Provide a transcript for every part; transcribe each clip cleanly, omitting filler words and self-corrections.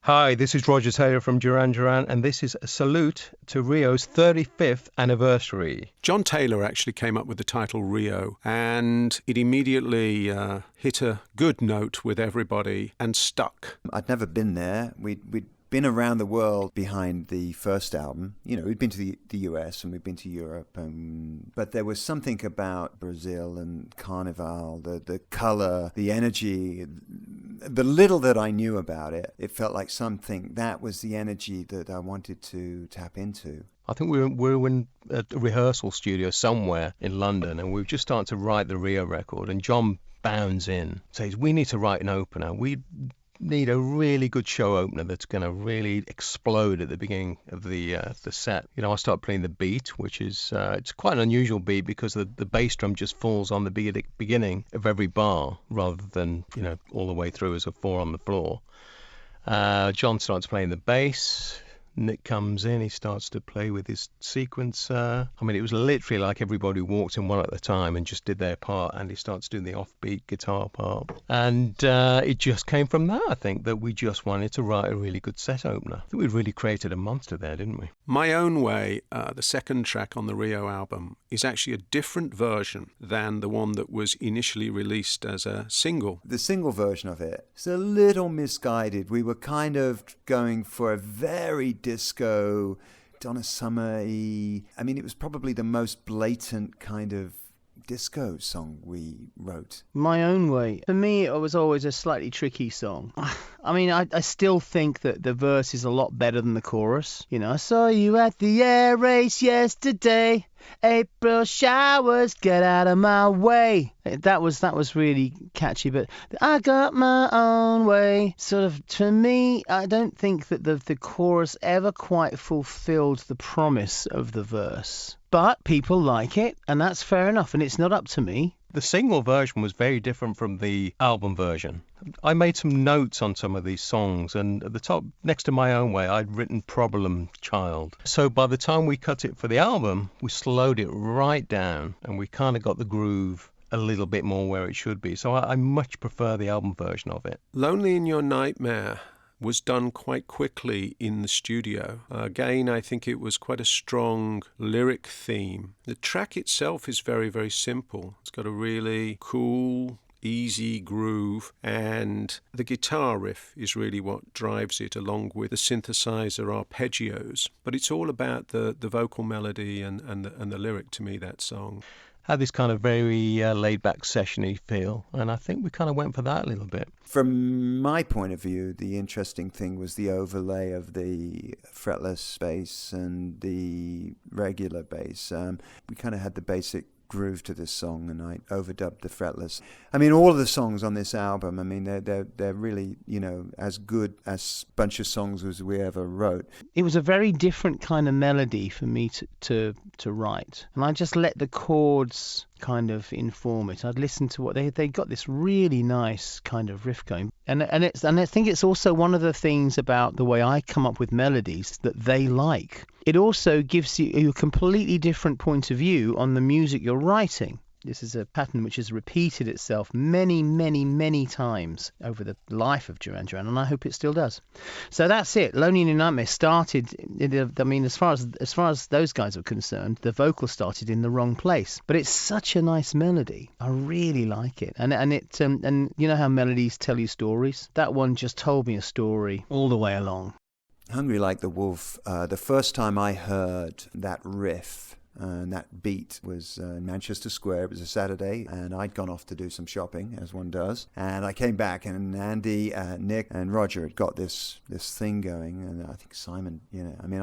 Hi, this is Roger Taylor from Duran Duran, and this is a salute to Rio's 35th anniversary. John Taylor actually came up with the title RIO, and it immediately hit a good note with everybody and stuck. I'd never been there. We'd been around the world behind the first album. You know, we'd been to the US and we'd been to Europe, but there was something about Brazil and Carnival, the color, the energy, the little that I knew about it. It felt like something that was the energy that I wanted to tap into. I think we were in a rehearsal studio somewhere in London, and we were just starting to write the Rio record, and John bounds in, says, we need to write an opener. We need a really good show opener that's going to really explode at the beginning of the set. You know, I start playing the beat, which is it's quite an unusual beat because the bass drum just falls on the beginning of every bar rather than, you know, all the way through as a four on the floor. John starts playing the bass. Nick comes in, he starts to play with his sequencer. I mean, it was literally like everybody walked in one at a time and just did their part, and he starts doing the offbeat guitar part. And it just came from that, I think, that we just wanted to write a really good set opener. I think we really created a monster there, didn't we? My Own Way, the second track on the Rio album, is actually a different version than the one that was initially released as a single. The single version of it is a little misguided. We were kind of going for a very disco, Donna Summer-y. I mean, it was probably the most blatant kind of disco song we wrote. My Own Way. For me, it was always a slightly tricky song. I mean, I still think that the verse is a lot better than the chorus. You know, I saw you at the air race yesterday. April showers, get out of my way. That was really catchy, but I got my own way. Sort of, to me, I don't think that the chorus ever quite fulfilled the promise of the verse. But people like it, and that's fair enough, and it's not up to me. The single version was very different from the album version. I made some notes on some of these songs, and at the top, next to My Own Way, I'd written Problem Child. So by the time we cut it for the album, we slowed it right down, and we kind of got the groove a little bit more where it should be. So I much prefer the album version of it. Lonely in Your Nightmare was done quite quickly in the studio. Again, I think it was quite a strong lyric theme. The track itself is very, very simple. It's got a really cool, easy groove, and the guitar riff is really what drives it, along with the synthesizer arpeggios. But it's all about the vocal melody and the lyric, to me, that song. Had this kind of very laid-back session-y feel, and I think we kind of went for that a little bit. From my point of view, the interesting thing was the overlay of the fretless bass and the regular bass. We kind of had the basic groove to this song, and I overdubbed the fretless. I mean, all of the songs on this album, I mean, they're really, you know, as good as a bunch of songs as we ever wrote. It was a very different kind of melody for me to write, and I just let the chords kind of inform it. I'd listen to what they got, this really nice kind of riff going, and I think it's also one of the things about the way I come up with melodies that they like. It also gives you a completely different point of view on the music you're writing. This is a pattern which has repeated itself many, many, many times over the life of Duran Duran, and I hope it still does. So that's it. Lonely in Your Nightmare started, I mean, as far as those guys are concerned, the vocal started in the wrong place. But it's such a nice melody. I really like it. And you know how melodies tell you stories? That one just told me a story all the way along. Hungry Like the Wolf, the first time I heard that riff and that beat was in Manchester Square. It was a Saturday, and I'd gone off to do some shopping, as one does. And I came back, and Andy, Nick, and Roger had got this thing going, and I think Simon, you know, I mean,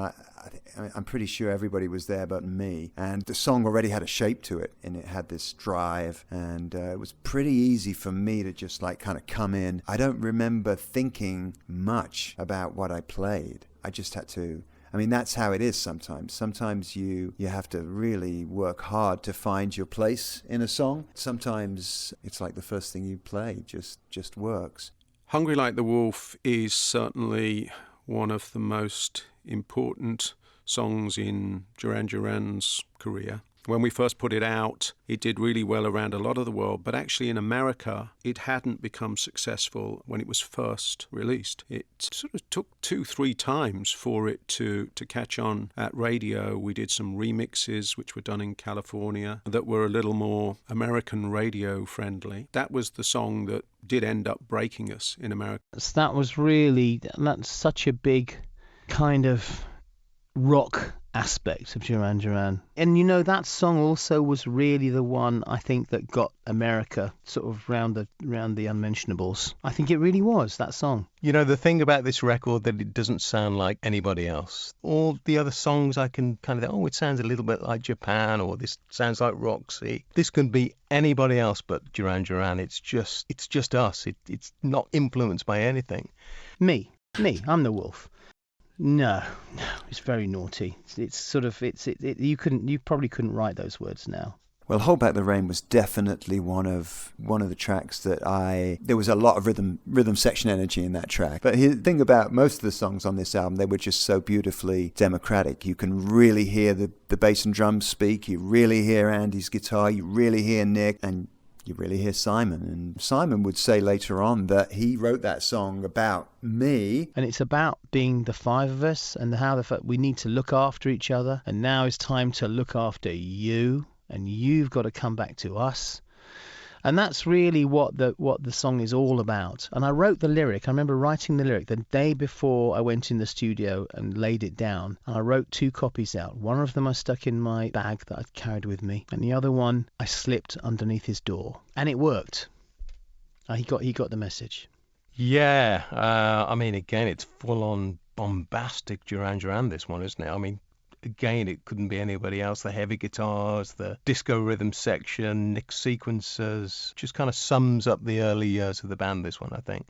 I'm pretty sure everybody was there but me. And the song already had a shape to it, and it had this drive, and it was pretty easy for me to just like kind of come in. I don't remember thinking much about what I played. I just had to. I mean, that's how it is sometimes. Sometimes you have to really work hard to find your place in a song. Sometimes it's like the first thing you play just works. Hungry Like the Wolf is certainly one of the most important songs in Duran Duran's career. When we first put it out, it did really well around a lot of the world, but actually in America, it hadn't become successful when it was first released. It sort of took 2-3 times for it to catch on at radio. We did some remixes, which were done in California, that were a little more American radio friendly. That was the song that did end up breaking us in America. That's such a big kind of rock aspect of Duran Duran. And you know, that song also was really the one, I think, that got America sort of round the unmentionables. I think it really was, that song. You know, the thing about this record that it doesn't sound like anybody else. All the other songs I can kind of think, oh, it sounds a little bit like Japan, or this sounds like Roxy. This can be anybody else but Duran Duran. It's just us. It's not influenced by anything. Me, I'm the wolf. No, it's very naughty. You probably couldn't write those words now. Well, Hold Back the Rain was definitely one of the tracks that there was a lot of rhythm section energy in that track. But the thing about most of the songs on this album, they were just so beautifully democratic. You can really hear the bass and drums speak. You really hear Andy's guitar. You really hear Nick, and you really hear Simon. And Simon would say later on that he wrote that song about me. And it's about being the five of us and how the fact we need to look after each other. And now it's time to look after you. And you've got to come back to us. And that's really what the song is all about. And I wrote the lyric. I remember writing the lyric the day before I went in the studio and laid it down. And I wrote 2 copies out. One of them I stuck in my bag that I'd carried with me. And the other one I slipped underneath his door. And it worked. He got the message. Yeah. I mean, again, it's full-on bombastic Duran Duran, this one, isn't it? I mean, again, it couldn't be anybody else. The heavy guitars, the disco rhythm section, Nick sequencers, just kind of sums up the early years of the band, this one, I think.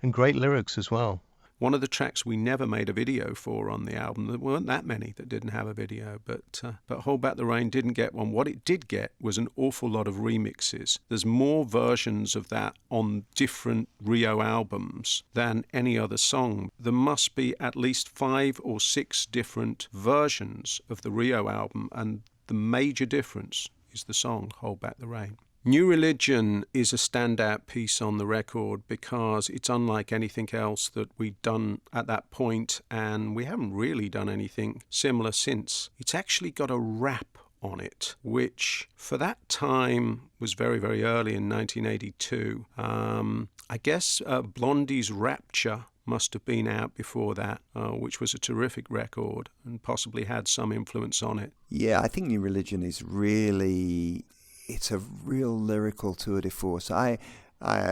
And great lyrics as well. One of the tracks we never made a video for on the album. There weren't that many that didn't have a video, but Hold Back the Rain didn't get one. What it did get was an awful lot of remixes. There's more versions of that on different RIO albums than any other song. There must be at least 5 or 6 different versions of the RIO album, and the major difference is the song Hold Back the Rain. New Religion is a standout piece on the record because it's unlike anything else that we'd done at that point, and we haven't really done anything similar since. It's actually got a rap on it, which for that time was very, very early in 1982. I guess Blondie's Rapture must have been out before that, which was a terrific record and possibly had some influence on it. Yeah, I think New Religion is really... It's a real lyrical tour de force. I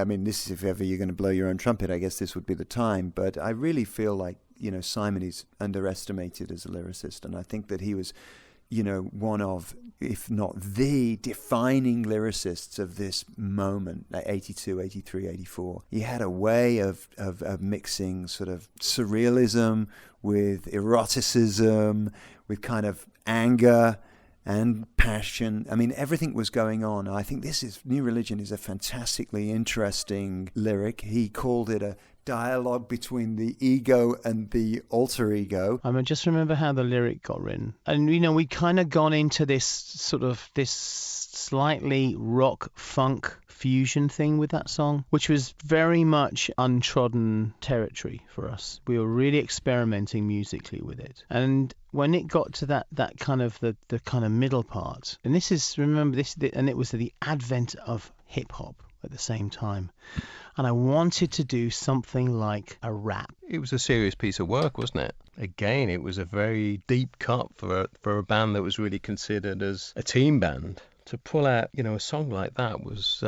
mean, this is if ever you're going to blow your own trumpet, I guess this would be the time. But I really feel like, Simon is underestimated as a lyricist. And I think that he was, one of, if not the defining lyricists of this moment, like 82, 83, 84. He had a way of mixing sort of surrealism with eroticism, with kind of anger and passion. I mean, everything was going on. I think New Religion is a fantastically interesting lyric. He called it a dialogue between the ego and the alter ego. I mean, just remember how the lyric got written. And, we'd kind of gone into this slightly rock funk fusion thing with that song, which was very much untrodden territory for us. We were really experimenting musically with it. And when it got to that kind of the kind of middle part, and it was the advent of hip hop at the same time, and I wanted to do something like a rap. It was a serious piece of work, wasn't it? Again, it was a very deep cut for a band that was really considered as a team band. To pull out, a song like that was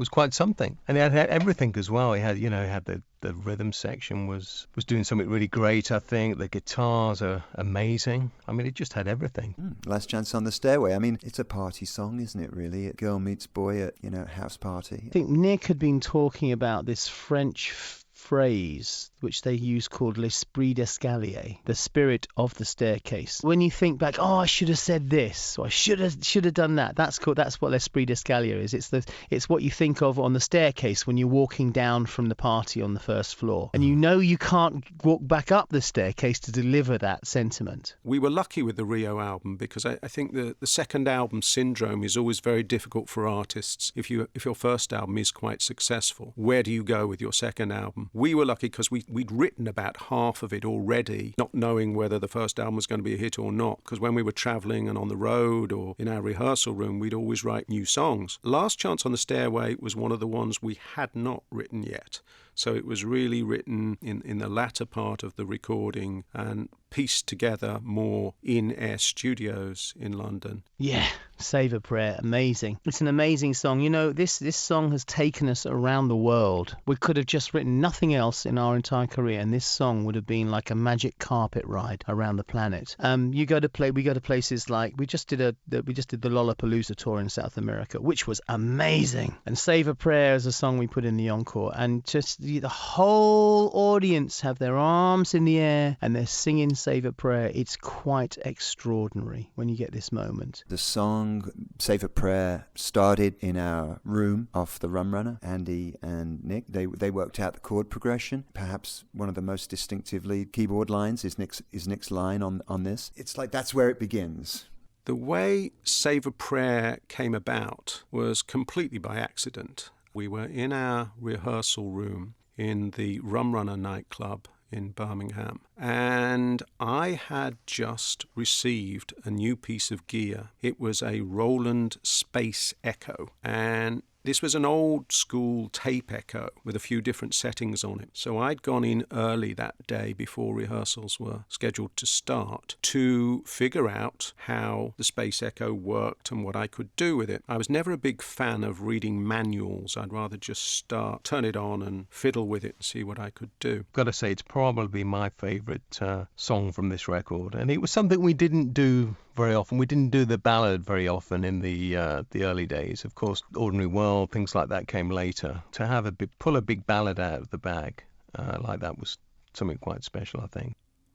quite something, and it had everything as well. He had, had the rhythm section was doing something really great. I think the guitars are amazing. I mean, it just had everything. Last Chance on the Stairway. I mean, it's a party song, isn't it? Really, girl meets boy at house party. I think Nick had been talking about this French phrase which they use called l'esprit d'escalier, the spirit of the staircase. When you think back, oh, I should have said this, or I should have done that. That's what l'esprit d'escalier is. It's what you think of on the staircase when you're walking down from the party on the first floor, and you know you can't walk back up the staircase to deliver that sentiment. We were lucky with the RIO album because I think the second album syndrome is always very difficult for artists. If your first album is quite successful, where do you go with your second album? We were lucky because we'd written about half of it already, not knowing whether the first album was going to be a hit or not, because when we were travelling and on the road or in our rehearsal room, we'd always write new songs. Last Chance on the Stairway was one of the ones we had not written yet. So it was really written in the latter part of the recording and pieced together more in Air Studios in London. Yeah, Save a Prayer, amazing. It's an amazing song. You know, this song has taken us around the world. We could have just written nothing else in our entire career, and this song would have been like a magic carpet ride around the planet. We go to places like we just did the Lollapalooza tour in South America, which was amazing. And Save a Prayer is a song we put in the encore, and just the whole audience have their arms in the air and they're singing Save a Prayer. It's quite extraordinary when you get this moment. The song Save a Prayer started in our room off the Rum Runner. Andy and Nick, they worked out the chord progression. Perhaps one of the most distinctive lead keyboard lines is Nick's line on this. It's like that's where it begins. The way Save a Prayer came about was completely by accident. We were in our rehearsal room in the Rum Runner nightclub in Birmingham, and I had just received a new piece of gear. It was a Roland Space Echo, and this was an old school tape echo with a few different settings on it. So I'd gone in early that day before rehearsals were scheduled to start to figure out how the Space Echo worked and what I could do with it. I was never a big fan of reading manuals. I'd rather just turn it on and fiddle with it and see what I could do. Got to say, it's probably my favourite song from this record, and it was something we didn't do very often. We didn't do the ballad very often in the early days. Of course, Ordinary World, things like that came later. To have pull a big ballad out of the bag like that was something quite special, I think.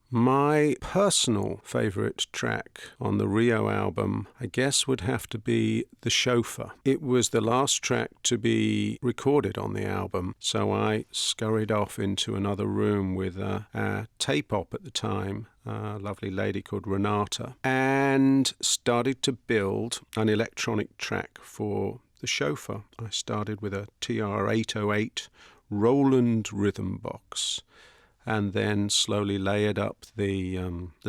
My personal favourite track on the RIO album, I guess, would have to be The Chauffeur. It was the last track to be recorded on the album, so I scurried off into another room with our tape op at the time, a lovely lady called Renata, and started to build an electronic track for The Chauffeur. I started with a TR-808 Roland rhythm box, and then slowly layered up the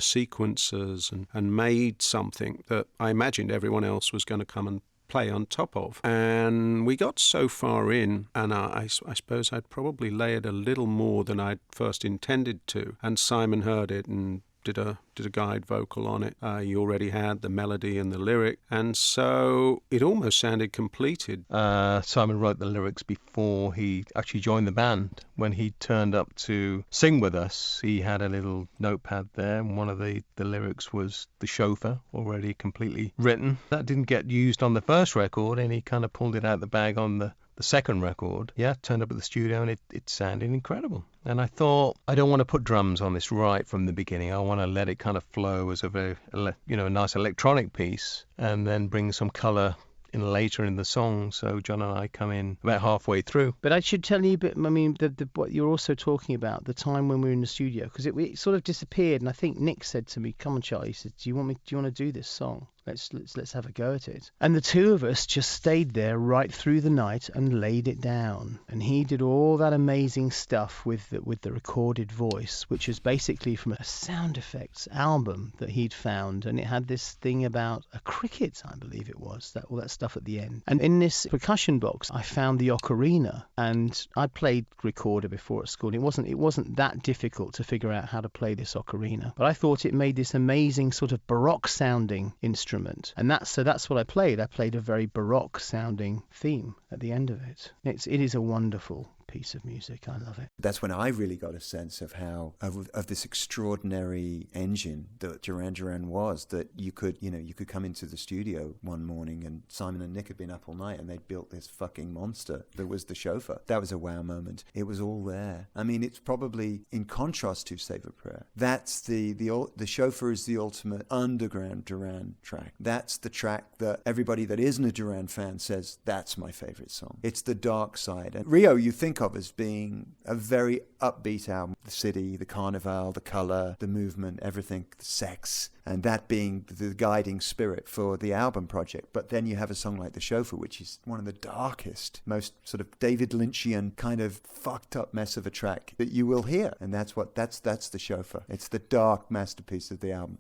sequences and made something that I imagined everyone else was going to come and play on top of. And we got so far in, and I suppose I'd probably layered a little more than I'd first intended to, and Simon heard it and did a guide vocal on it. He already had the melody and the lyric, and so it almost sounded completed. Simon wrote the lyrics before he actually joined the band. When he turned up to sing with us, he had a little notepad there, and one of the lyrics was The Chauffeur, already completely written. That didn't get used on the first record, and he kind of pulled it out the bag on the second record. Yeah, turned up at the studio, and it sounded incredible. And I thought, I don't want to put drums on this right from the beginning. I want to let it kind of flow as a very, a nice electronic piece, and then bring some colour in later in the song. So John and I come in about halfway through. But I should tell you a bit, what you're also talking about, the time when we were in the studio, because it sort of disappeared, and I think Nick said to me, come on, Charlie, he said, do you want to do this song? Let's have a go at it. And the two of us just stayed there right through the night and laid it down. And he did all that amazing stuff with the recorded voice, which was basically from a sound effects album that he'd found. And it had this thing about a cricket, I believe it was, all that stuff at the end. And in this percussion box, I found the ocarina. And I played recorder before at school. It wasn't that difficult to figure out how to play this ocarina. But I thought it made this amazing sort of Baroque sounding instrument. And that's what I played. I played a very Baroque sounding theme at the end of it. It is a wonderful piece of music. I love it. That's when I really got a sense of how of this extraordinary engine that Duran Duran was. That you could come into the studio one morning and Simon and Nick had been up all night and they'd built this fucking monster that was the Chauffeur. That was a wow moment. It was all there. I mean, it's probably in contrast to Save a Prayer. That's the Chauffeur is the ultimate underground Duran track. That's the track that everybody that isn't a Duran fan says that's my favorite song. It's the dark side. And RIO you think of as being a very upbeat album. The city, the carnival, the color, the movement, everything, the sex, and that being the guiding spirit for the album project. But then you have a song like The Chauffeur, which is one of the darkest, most sort of David Lynchian kind of fucked up mess of a track that you will hear. And that's The Chauffeur. It's the dark masterpiece of the album.